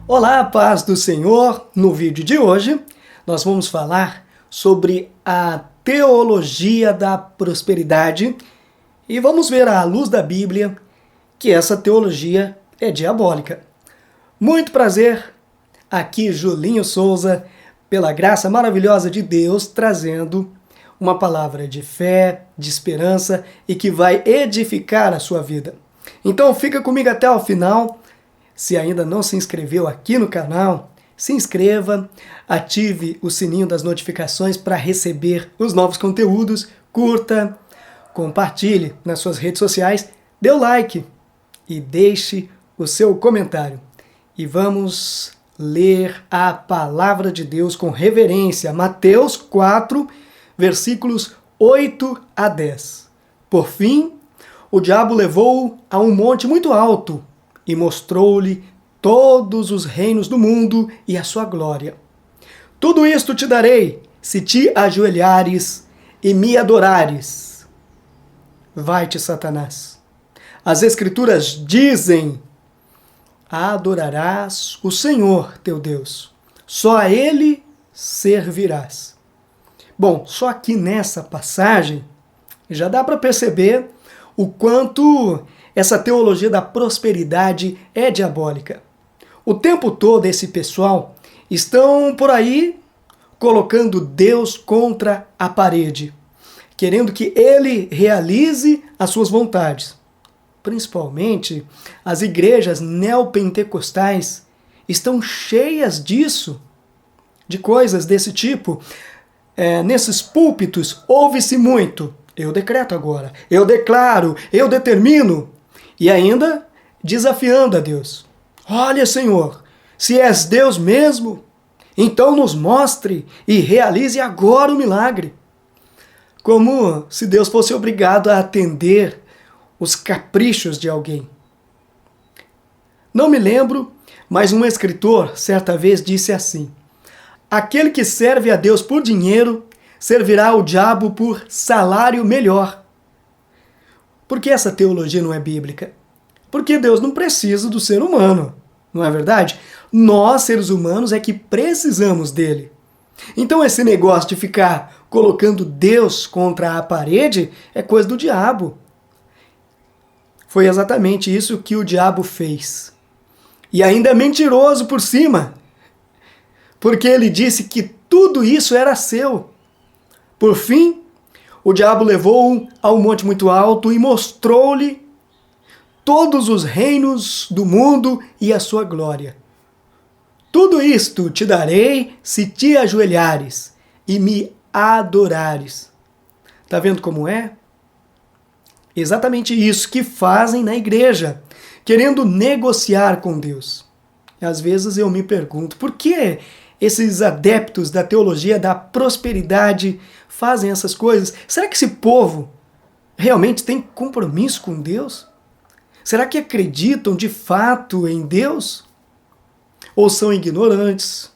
Olá, paz do Senhor! No vídeo de hoje, nós vamos falar sobre a teologia da prosperidade e vamos ver à luz da Bíblia que essa teologia é diabólica. Muito prazer, aqui Julinho Souza, pela graça maravilhosa de Deus, trazendo uma palavra de fé, de esperança e que vai edificar a sua vida. Então fica comigo até o final. Se ainda não se inscreveu aqui no canal, se inscreva, ative o sininho das notificações para receber os novos conteúdos, curta, compartilhe nas suas redes sociais, dê o like e deixe o seu comentário. E vamos ler a palavra de Deus com reverência, Mateus 4, versículos 8 a 10. Por fim, o diabo levou-o a um monte muito alto e mostrou-lhe todos os reinos do mundo e a sua glória. Tudo isto te darei, se te ajoelhares e me adorares. Vai-te, Satanás. As Escrituras dizem: adorarás o Senhor teu Deus, só a Ele servirás. Bom, só aqui nessa passagem já dá para perceber o quanto essa teologia da prosperidade é diabólica. O tempo todo esse pessoal estão por aí colocando Deus contra a parede, querendo que Ele realize as suas vontades. Principalmente as igrejas neopentecostais estão cheias disso, de coisas desse tipo. Nesses púlpitos ouve-se muito: eu decreto agora, eu declaro, eu determino. E ainda desafiando a Deus. Olha, Senhor, se és Deus mesmo, então nos mostre e realize agora o milagre. Como se Deus fosse obrigado a atender os caprichos de alguém. Não me lembro, mas um escritor certa vez disse assim: aquele que serve a Deus por dinheiro, servirá ao diabo por salário melhor. Por que essa teologia não é bíblica? Porque Deus não precisa do ser humano, não é verdade? Nós, seres humanos, é que precisamos dele. Então esse negócio de ficar colocando Deus contra a parede é coisa do diabo. Foi exatamente isso que o diabo fez. E ainda é mentiroso por cima, porque ele disse que tudo isso era seu. Por fim, o diabo levou-o a um monte muito alto e mostrou-lhe todos os reinos do mundo e a sua glória. Tudo isto te darei se te ajoelhares e me adorares. Tá vendo como é? Exatamente isso que fazem na igreja, querendo negociar com Deus. E às vezes eu me pergunto, por que esses adeptos da teologia da prosperidade fazem essas coisas? Será que esse povo realmente tem compromisso com Deus? Será que acreditam de fato em Deus? Ou são ignorantes?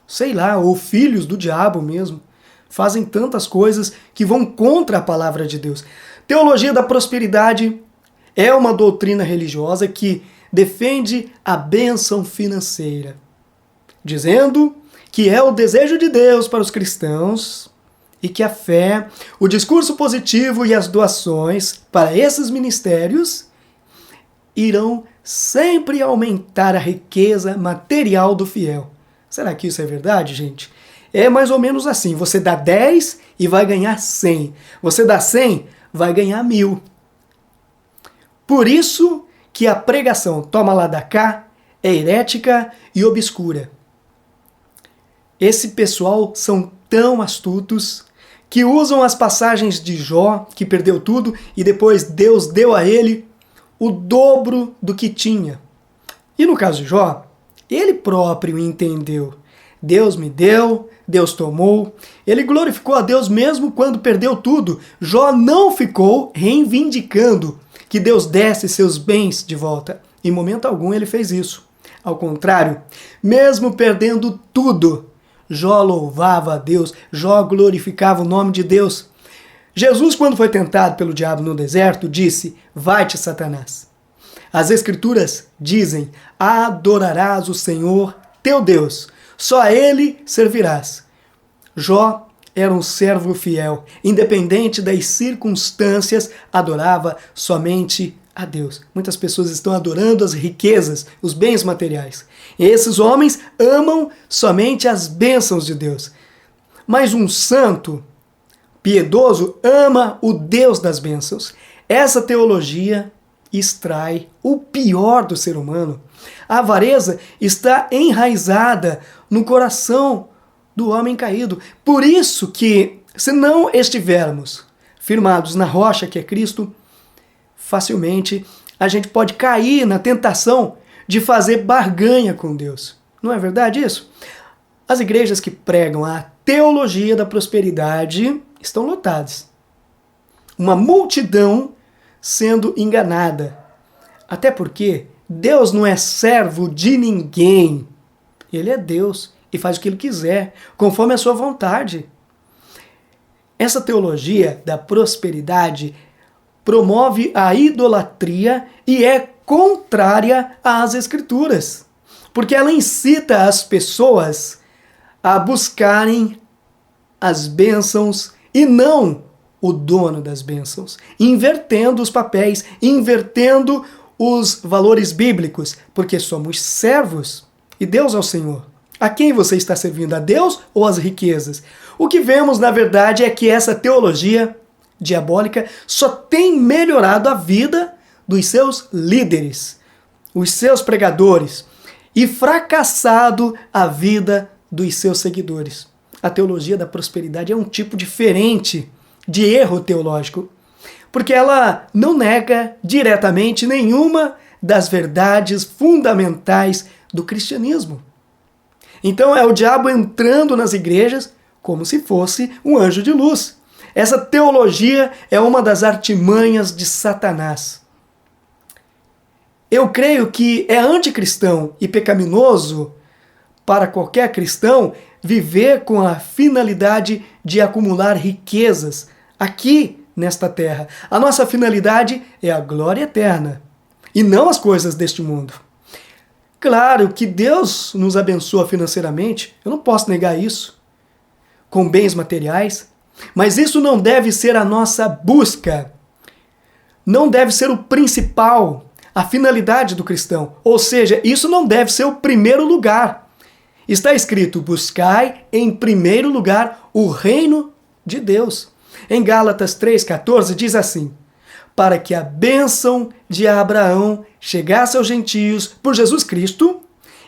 Sei lá, ou filhos do diabo mesmo. Fazem tantas coisas que vão contra a palavra de Deus. Teologia da prosperidade é uma doutrina religiosa que defende a bênção financeira, dizendo que é o desejo de Deus para os cristãos e que a fé, o discurso positivo e as doações para esses ministérios irão sempre aumentar a riqueza material do fiel. Será que isso é verdade, gente? É mais ou menos assim: você dá 10 e vai ganhar 100. Você dá 100, vai ganhar 1000. Por isso que a pregação toma lá da cá é herética e obscura. Esse pessoal são tão astutos que usam as passagens de Jó, que perdeu tudo, e depois Deus deu a ele o dobro do que tinha. E no caso de Jó, ele próprio entendeu: Deus me deu, Deus tomou. Ele glorificou a Deus mesmo quando perdeu tudo. Jó não ficou reivindicando que Deus desse seus bens de volta. Em momento algum ele fez isso. Ao contrário, mesmo perdendo tudo, Jó louvava a Deus, Jó glorificava o nome de Deus. Jesus, quando foi tentado pelo diabo no deserto, disse: vai-te, Satanás. As Escrituras dizem: adorarás o Senhor teu Deus, só a Ele servirás. Jó era um servo fiel, independente das circunstâncias, adorava somente a Deus. Muitas pessoas estão adorando as riquezas, os bens materiais. E esses homens amam somente as bênçãos de Deus. Mas um santo, piedoso, ama o Deus das bênçãos. Essa teologia extrai o pior do ser humano. A avareza está enraizada no coração do homem caído. Por isso que, se não estivermos firmados na rocha que é Cristo, facilmente a gente pode cair na tentação de fazer barganha com Deus. Não é verdade isso? As igrejas que pregam a teologia da prosperidade estão lotadas. Uma multidão sendo enganada. Até porque Deus não é servo de ninguém. Ele é Deus e faz o que Ele quiser, conforme a sua vontade. Essa teologia da prosperidade promove a idolatria e é contrária às Escrituras, porque ela incita as pessoas a buscarem as bênçãos e não o dono das bênçãos, invertendo os papéis, invertendo os valores bíblicos, porque somos servos e Deus é o Senhor. A quem você está servindo? A Deus ou às riquezas? O que vemos, na verdade, é que essa teologia diabólica só tem melhorado a vida dos seus líderes, os seus pregadores, e fracassado a vida dos seus seguidores. A teologia da prosperidade é um tipo diferente de erro teológico, porque ela não nega diretamente nenhuma das verdades fundamentais do cristianismo. Então é o diabo entrando nas igrejas como se fosse um anjo de luz. Essa teologia é uma das artimanhas de Satanás. Eu creio que é anticristão e pecaminoso para qualquer cristão viver com a finalidade de acumular riquezas aqui nesta terra. A nossa finalidade é a glória eterna e não as coisas deste mundo. Claro que Deus nos abençoa financeiramente, eu não posso negar isso, com bens materiais, mas isso não deve ser a nossa busca, não deve ser o principal, a finalidade do cristão. Ou seja, isso não deve ser o primeiro lugar. Está escrito: buscai em primeiro lugar o reino de Deus. Em Gálatas 3,14 diz assim: para que a bênção de Abraão chegasse aos gentios por Jesus Cristo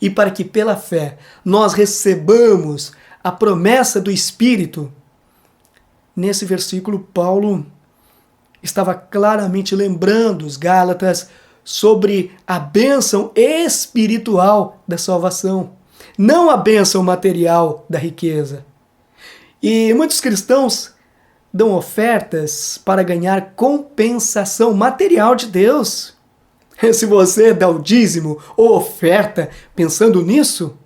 e para que pela fé nós recebamos a promessa do Espírito. Nesse versículo, Paulo estava claramente lembrando os Gálatas sobre a bênção espiritual da salvação, não a bênção material da riqueza. E muitos cristãos dão ofertas para ganhar compensação material de Deus. Se você dá o dízimo ou oferta pensando nisso,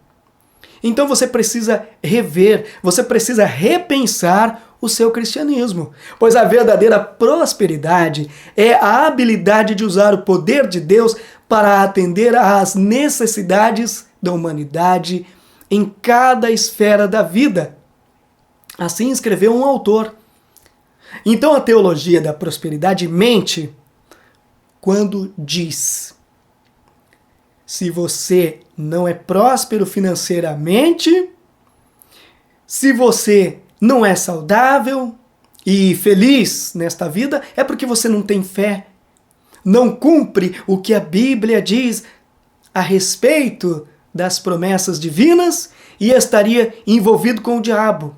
então você precisa rever, você precisa repensar o seu cristianismo, pois a verdadeira prosperidade é a habilidade de usar o poder de Deus para atender às necessidades da humanidade em cada esfera da vida. Assim escreveu um autor. Então a teologia da prosperidade mente quando diz: se você não é próspero financeiramente, se você não é saudável e feliz nesta vida, é porque você não tem fé, não cumpre o que a Bíblia diz a respeito das promessas divinas e estaria envolvido com o diabo.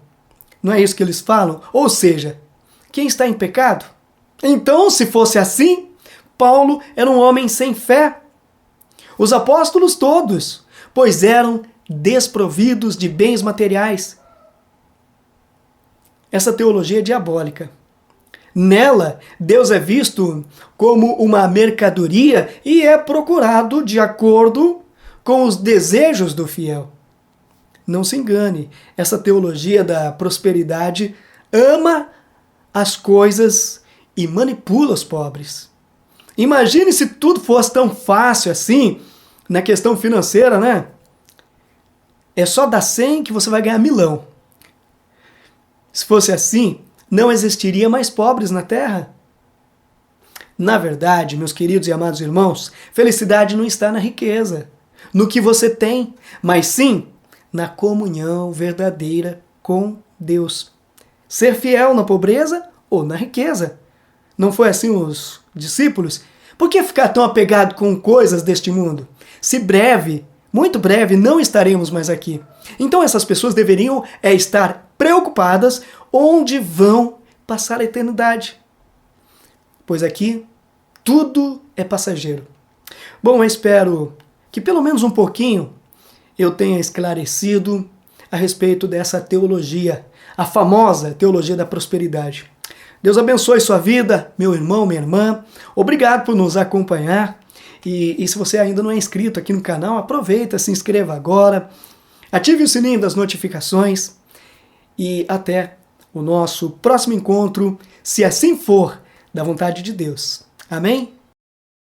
Não é isso que eles falam? Ou seja, quem está em pecado? Então, se fosse assim, Paulo era um homem sem fé. Os apóstolos todos, pois eram desprovidos de bens materiais. Essa teologia é diabólica. Nela, Deus é visto como uma mercadoria e é procurado de acordo com os desejos do fiel. Não se engane, essa teologia da prosperidade ama as coisas e manipula os pobres. Imagine se tudo fosse tão fácil assim, na questão financeira, né? É só dar 100 que você vai ganhar milão. Se fosse assim, não existiria mais pobres na Terra. Na verdade, meus queridos e amados irmãos, felicidade não está na riqueza, no que você tem, mas sim na comunhão verdadeira com Deus. Ser fiel na pobreza ou na riqueza. Não foi assim os discípulos? Por que ficar tão apegado com coisas deste mundo? Se breve, muito breve, não estaremos mais aqui. Então essas pessoas deveriam estar preocupadas onde vão passar a eternidade. Pois aqui tudo é passageiro. Bom, eu espero que pelo menos um pouquinho eu tenha esclarecido a respeito dessa teologia, a famosa teologia da prosperidade. Deus abençoe sua vida, meu irmão, minha irmã. Obrigado por nos acompanhar. E se você ainda não é inscrito aqui no canal, aproveita, se inscreva agora. Ative o sininho das notificações. E até o nosso próximo encontro, se assim for, da vontade de Deus. Amém?